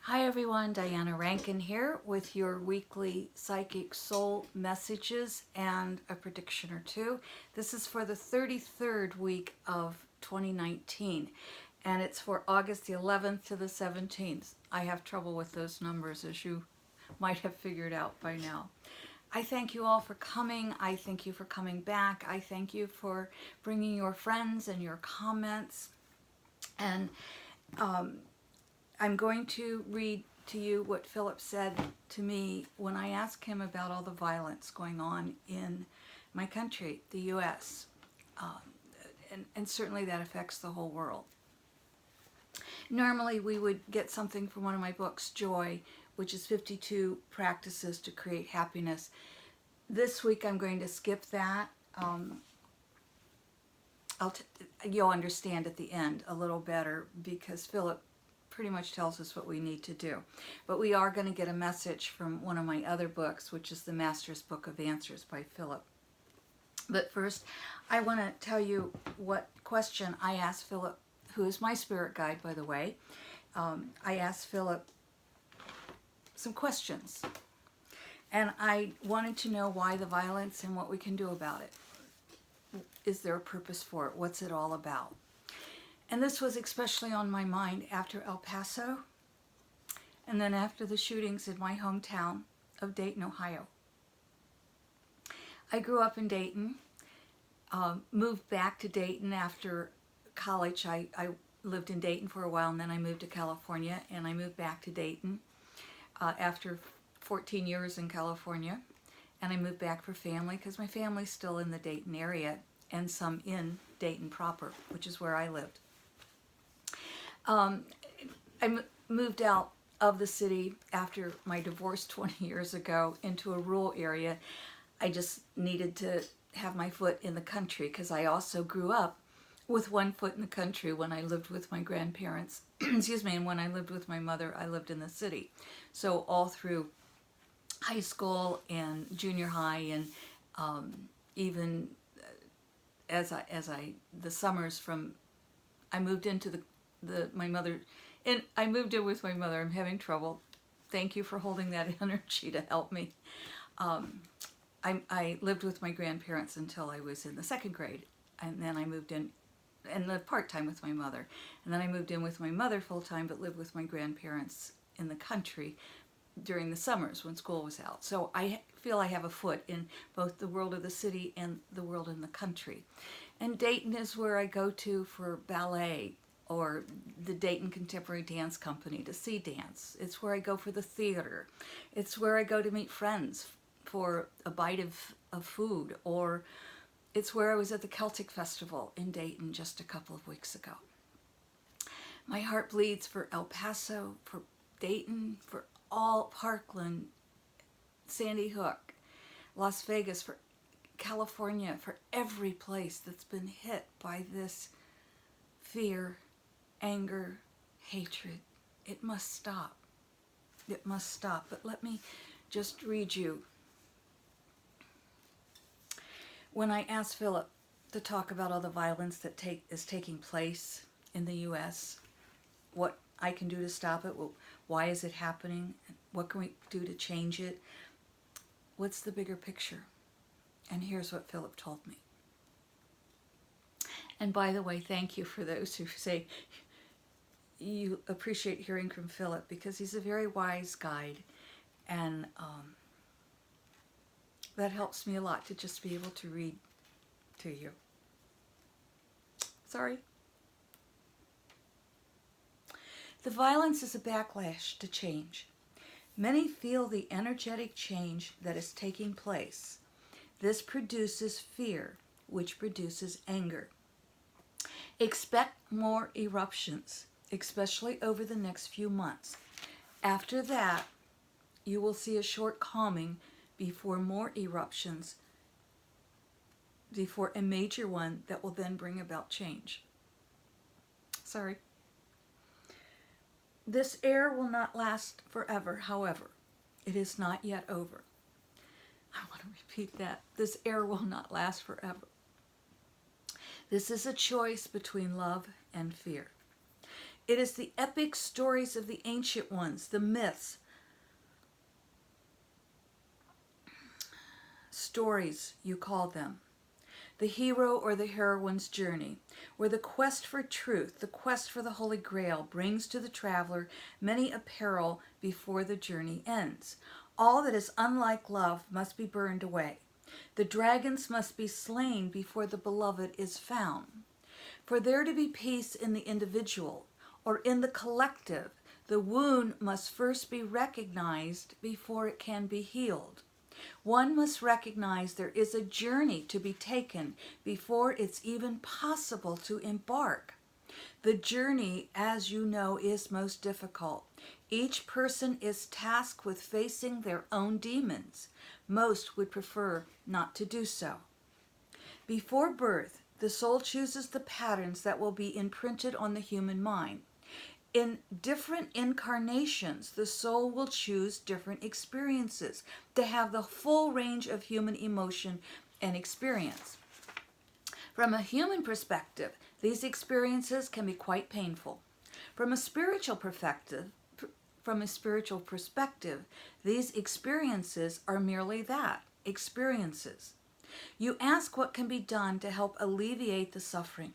Hi everyone, Diana Rankin here with your weekly Psychic Soul messages and a prediction or two. This is for the 33rd week of 2019 and it's for August the 11th to the 17th. I have trouble with those numbers, as you might have figured out by now. I thank you all for coming. I thank you for coming back. I thank you for bringing your friends and your comments. And I'm going to read to you what Philip said to me when I asked him about all the violence going on in my country, the U.S., and certainly that affects the whole world. Normally we would get something from one of my books, Joy, which is 52 practices to create happiness. This week I'm going to skip that. You'll understand at the end a little better because Philip pretty much tells us what we need to do. But we are going to get a message from one of my other books, which is the Master's Book of Answers by Philip. But first, I want to tell you what question I asked Philip, who is my spirit guide, by the way. I asked Philip some questions. And I wanted to know why the violence and what we can do about it. Is there a purpose for it? What's it all about? And this was especially on my mind after El Paso and then after the shootings in my hometown of Dayton, Ohio. I grew up in Dayton, moved back to Dayton after college. I lived in Dayton for a while and then I moved to California, and I moved back to Dayton after 14 years in California, and I moved back for family because my family's still in the Dayton area and some in Dayton proper, which is where I lived. I moved out of the city after my divorce 20 years ago into a rural area. I just needed to have my foot in the country because I also grew up with one foot in the country when I lived with my grandparents, excuse me, and when I lived with my mother, I lived in the city. So all through high school and junior high, and even the summers from, I moved into my mother, and I moved in with my mother. I'm having trouble. Thank you for holding that energy to help me. I lived with my grandparents until I was in the second grade, and then I moved in and lived part-time with my mother. And then I moved in with my mother full-time, but lived with my grandparents in the country during the summers when school was out. So I feel I have a foot in both the world of the city and the world in the country. And Dayton is where I go to for ballet or the Dayton Contemporary Dance Company to see dance. It's where I go for the theater. It's where I go to meet friends for a bite of food, or it's where I was at the Celtic Festival in Dayton just a couple of weeks ago. My heart bleeds for El Paso, for Dayton, for all Parkland, Sandy Hook, Las Vegas, for California, for every place that's been hit by this fear, anger, hatred. It must stop. It must stop. But let me just read you. When I asked Philip to talk about all the violence that is taking place in the U.S., what I can do to stop it, why is it happening, what can we do to change it, what's the bigger picture? And here's what Philip told me. And by the way, thank you for those who say you appreciate hearing from Philip, because he's a very wise guide, and that helps me a lot to just be able to read to you. Sorry. The violence is a backlash to change. Many feel the energetic change that is taking place. This produces fear, which produces anger. Expect more eruptions, especially over the next few months. After that, you will see a short calming before more eruptions, before a major one that will then bring about change. Sorry. This era will not last forever, however. It is not yet over. I want to repeat that. This era will not last forever. This is a choice between love and fear. It is the epic stories of the ancient ones, the myths, stories you call them. The hero or the heroine's journey, where the quest for truth, the quest for the Holy Grail, brings to the traveler many a peril before the journey ends. All that is unlike love must be burned away. The dragons must be slain before the beloved is found. For there to be peace in the individual or in the collective, the wound must first be recognized before it can be healed. One must recognize there is a journey to be taken before it's even possible to embark. The journey, as you know, is most difficult. Each person is tasked with facing their own demons. Most would prefer not to do so. Before birth, the soul chooses the patterns that will be imprinted on the human mind. In different incarnations, the soul will choose different experiences to have the full range of human emotion and experience. From a human perspective, these experiences can be quite painful. From a spiritual perspective, these experiences are merely that, experiences. You ask what can be done to help alleviate the suffering.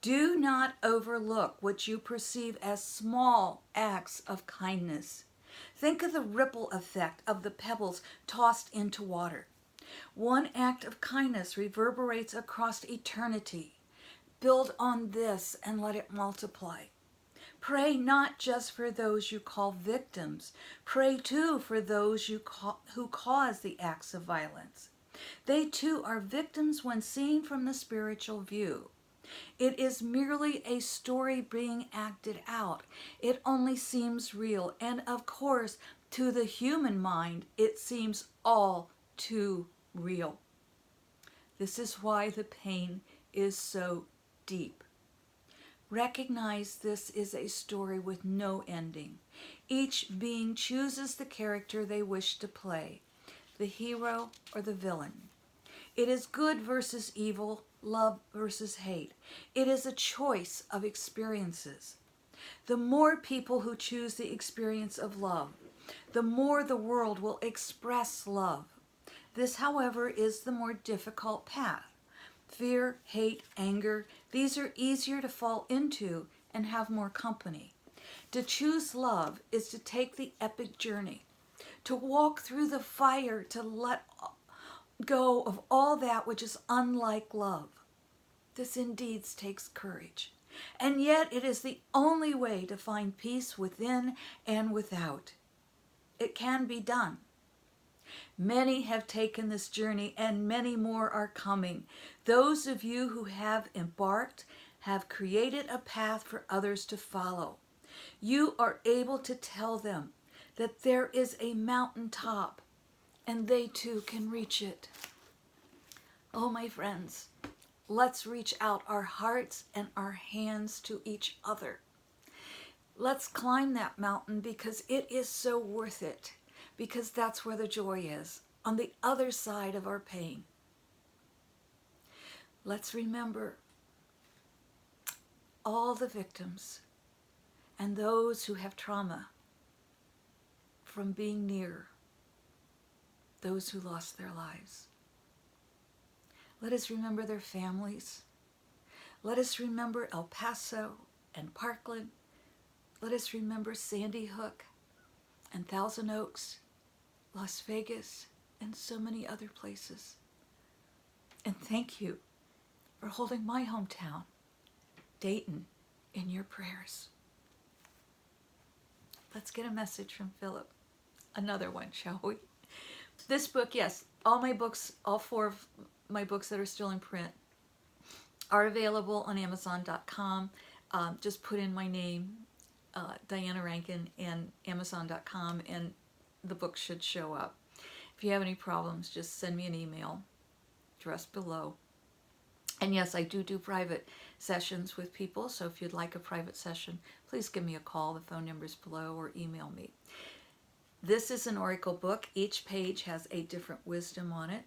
Do not overlook what you perceive as small acts of kindness. Think of the ripple effect of the pebbles tossed into water. One act of kindness reverberates across eternity. Build on this and let it multiply. Pray not just for those you call victims. Pray too for those who cause the acts of violence. They too are victims when seen from the spiritual view. It is merely a story being acted out. It only seems real. And of course, to the human mind, it seems all too real. This is why the pain is so deep. Recognize this is a story with no ending. Each being chooses the character they wish to play, the hero or the villain. It is good versus evil, love versus hate. It is a choice of experiences. The more people who choose the experience of love, the more the world will express love. This, however, is the more difficult path. Fear, hate, anger, these are easier to fall into and have more company. To choose love is to take the epic journey, to walk through the fire, to let go of all that which is unlike love. This indeed takes courage, and yet it is the only way to find peace within and without. It can be done. Many have taken this journey and many more are coming. Those of you who have embarked have created a path for others to follow. You are able to tell them that there is a mountaintop and they too can reach it. Oh, my friends, let's reach out our hearts and our hands to each other. Let's climb that mountain because it is so worth it, because that's where the joy is, on the other side of our pain. Let's remember all the victims and those who have trauma from being near those who lost their lives. Let us remember their families. Let us remember El Paso and Parkland. Let us remember Sandy Hook and Thousand Oaks, Las Vegas, and so many other places. And thank you for holding my hometown, Dayton, in your prayers. Let's get a message from Philip. Another one, shall we? This book, yes, all my books, all 4 of my books that are still in print are available on Amazon.com. Just put in my name, Diana Rankin, and Amazon.com, and the book should show up. If you have any problems, just send me an email, addressed below. And yes, I do private sessions with people, so if you'd like a private session, please give me a call. The phone number's below, or email me. This is an oracle book. Each page has a different wisdom on it.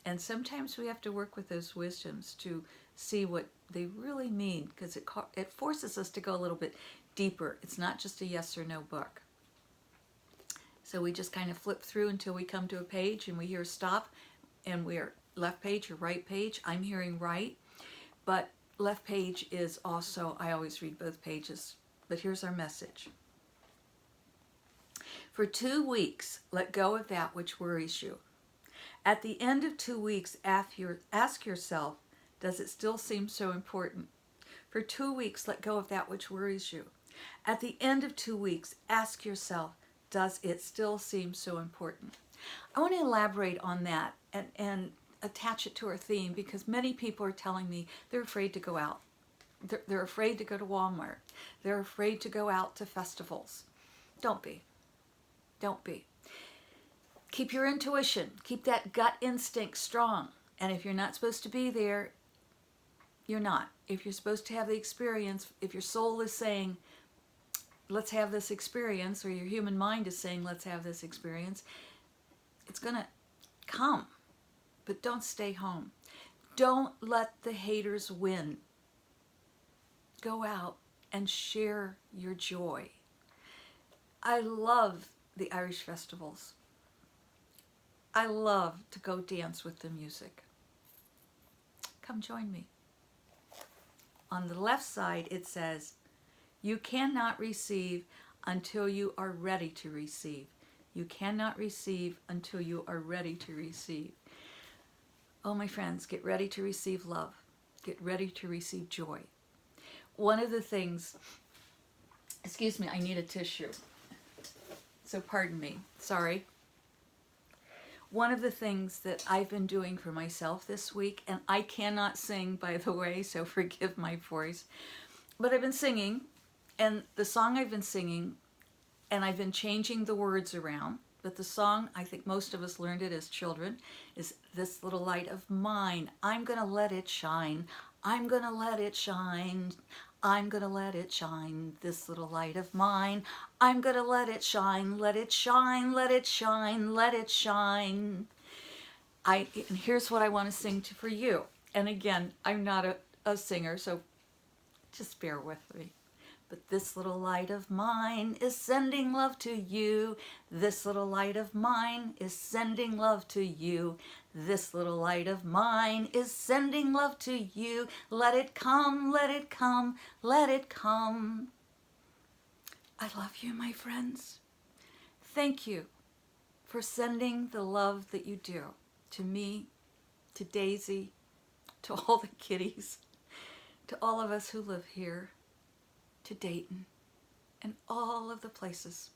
And sometimes we have to work with those wisdoms to see what they really mean, because it forces us to go a little bit deeper. It's not just a yes or no book. So we just kind of flip through until we come to a page and we hear stop, and we're left page or right page. I'm hearing right, but left page is also, I always read both pages. But here's our message. For 2 weeks, let go of that which worries you. At the end of 2 weeks, ask yourself, does it still seem so important? For 2 weeks, let go of that which worries you. At the end of 2 weeks, ask yourself, does it still seem so important? I want to elaborate on that and attach it to our theme, because many people are telling me they're afraid to go out. They're afraid to go to Walmart. They're afraid to go out to festivals. Don't be. Don't be. Keep your intuition. Keep that gut instinct strong. And if you're not supposed to be there, you're not. If you're supposed to have the experience, if your soul is saying, let's have this experience, or your human mind is saying, let's have this experience, it's going to come. But don't stay home. Don't let the haters win. Go out and share your joy. I love the Irish festivals. I love to go dance with the music. Come join me. On the left side, it says, you cannot receive until you are ready to receive. You cannot receive until you are ready to receive. Oh, my friends, get ready to receive love. Get ready to receive joy. One of the things, excuse me, I need a tissue. So pardon me, sorry. One of the things that I've been doing for myself this week, and I cannot sing, by the way, so forgive my voice, but I've been singing, and the song I've been singing, and I've been changing the words around, but the song, I think most of us learned it as children, is This Little Light of Mine. I'm gonna let it shine. I'm gonna let it shine. I'm gonna let it shine, this little light of mine. I'm gonna let it shine, let it shine, let it shine, let it shine. And here's what I want to sing for you. And again, I'm not a singer, so just bear with me. But this little light of mine is sending love to you. This little light of mine is sending love to you. This little light of mine is sending love to you. Let it come, let it come, let it come. I love you, my friends. Thank you for sending the love that you do to me, to Daisy, to all the kitties, to all of us who live here, to Dayton, and all of the places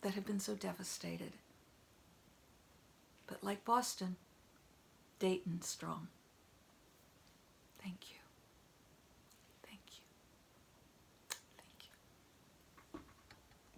that have been so devastated. But like Boston, Dayton's strong. Thank you.